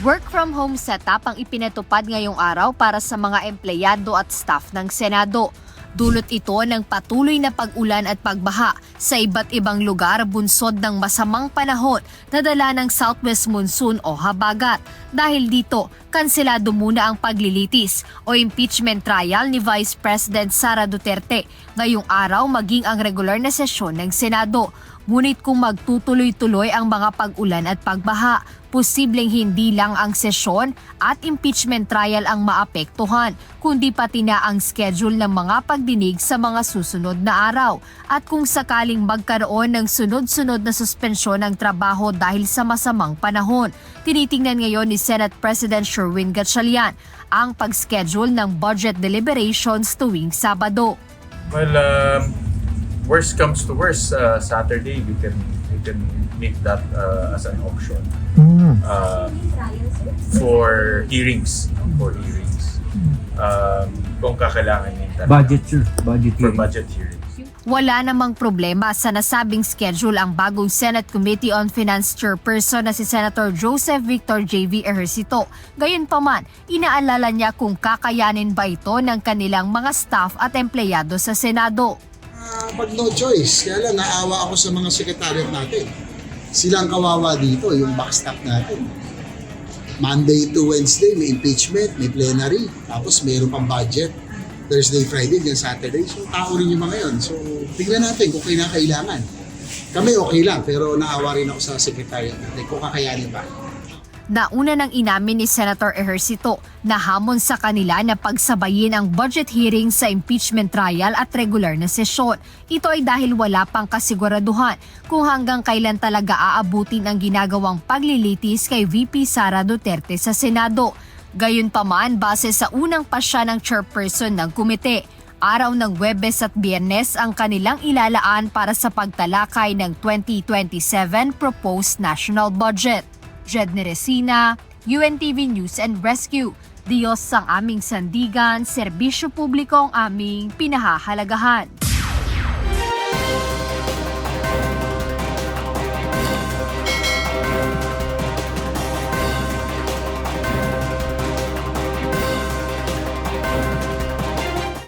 Work from home setup ang ipinatupad ngayong araw para sa mga empleyado at staff ng Senado. Dulot ito ng patuloy na pag-ulan at pagbaha sa iba't ibang lugar bunsod ng masamang panahon na dala ng southwest monsoon o habagat. Dahil dito, kanselado muna ang paglilitis o impeachment trial ni Vice President Sara Duterte ngayong araw maging ang regular na sesyon ng Senado. Ngunit kung magtutuloy-tuloy ang mga pag-ulan at pagbaha, posibleng hindi lang ang sesyon at impeachment trial ang maapektuhan, kundi pati na ang schedule ng mga pagdinig sa mga susunod na araw. At kung sakaling magkaroon ng sunod-sunod na suspensyon ng trabaho dahil sa masamang panahon, tinitingnan ngayon ni Senate President Sherwin Gatchalian ang pag-schedule ng budget deliberations tuwing Sabado. Well, worst comes to worst, Saturday we can make that as an option for hearings. Kung kakailangan din talaga. Budget For budget hearings. Wala namang problema sa nasabing schedule ang bagong Senate Committee on Finance Chairperson na si Senator Joseph Victor J.V. Ejercito. Gayunpaman, inaalala niya kung kakayanin ba ito ng kanilang mga staff at empleyado sa Senado. Pag no choice, kaya lang naawa ako sa mga sekretariat natin. Silang kawawa dito, yung backstop natin. Monday to Wednesday, may impeachment, may plenary, tapos mayroon pang budget. Thursday, Friday, hanggang Saturday. So, tao rin yung mga yun. So, tingnan natin kung kailangan. Kami okay lang, pero naawa rin ako sa sekretariat natin kung kakayanin ba. Nauna nang inamin ni Senator Ejercito na hamon sa kanila na pagsabayin ang budget hearing sa impeachment trial at regular na sesyon. Ito ay dahil wala pang kasiguraduhan kung hanggang kailan talaga aabutin ang ginagawang paglilitis kay VP Sara Duterte sa Senado. Gayunpaman, base sa unang pasya ng chairperson ng komite, araw ng Huwebes at Biyernes ang kanilang ilalaan para sa pagtalakay ng 2027 proposed national budget. Jed Neresina, UNTV News and Rescue. Diyos ang aming sandigan, serbisyo publiko ang aming pinahahalagahan.